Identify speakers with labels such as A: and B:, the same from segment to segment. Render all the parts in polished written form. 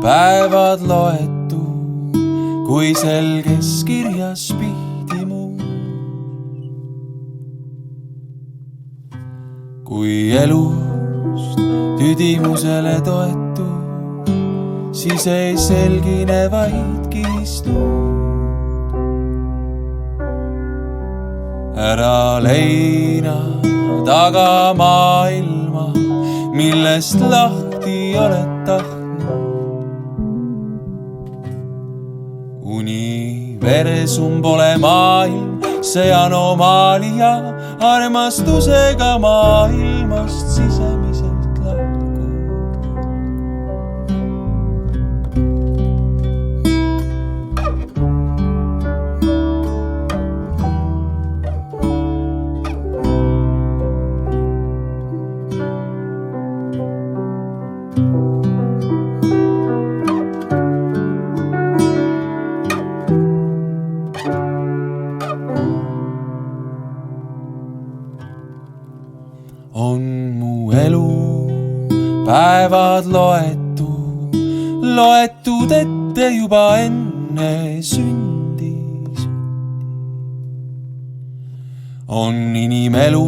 A: päevad loetu, kui selges kirjas pihtimuus. Kui elust tüdimusele toetu, siis ei selgine vaid kistud. Ära leina taga maailma, millest lahti oled tahtnud. Universum pole maailm, see anomaalia, armastusega maailmast sisemiselt lahkud. On mu elu päevad loetud ette juba enne sündi. On inimelu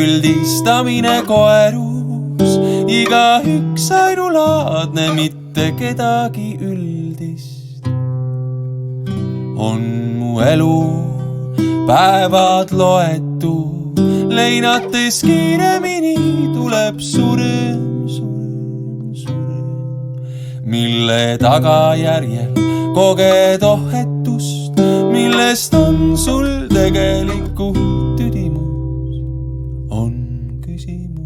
A: üldistamine koerus, igaüks ainulaadne, mitte kedagi üldist. On mu elu päevad loetud, leinates kiiremini tuleb surm, mille tagajärjel koged ohetust, millest on sul tegelikult tüdimus, on küsimus.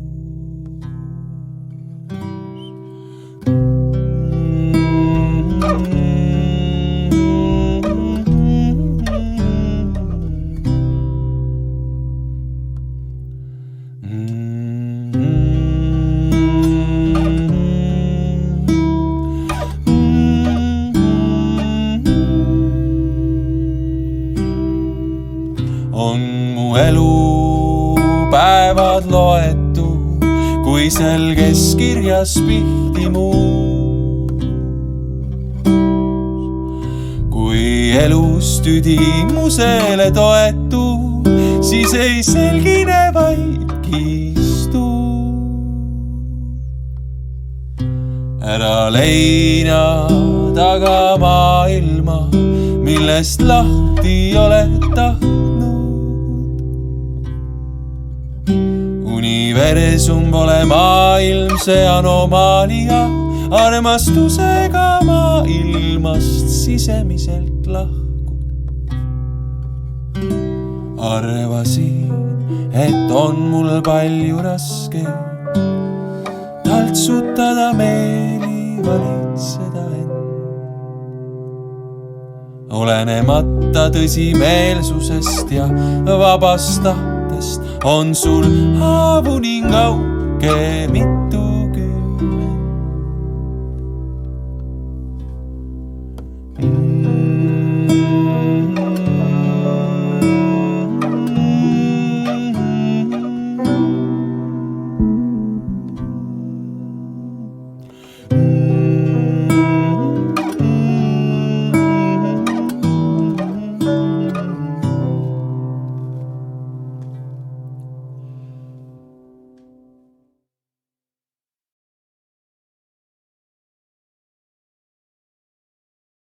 A: On mu elu päevad loetud, kui selges kirjas pihtimuus. Kui elus tüdimusele toetud, siis ei selgine vaid kistud. Ära leina taga maailma, millest lahti oled tahtnud. Universum pole maailm, see anomaalia, armastusega maailmast sisemiselt lahkud. Arvasin, et on mul palju raske taltsutada meeli, valitseda end. Olenemata tõsimeelsusest ja vabast tahtest on sul haavu ning auke mitu.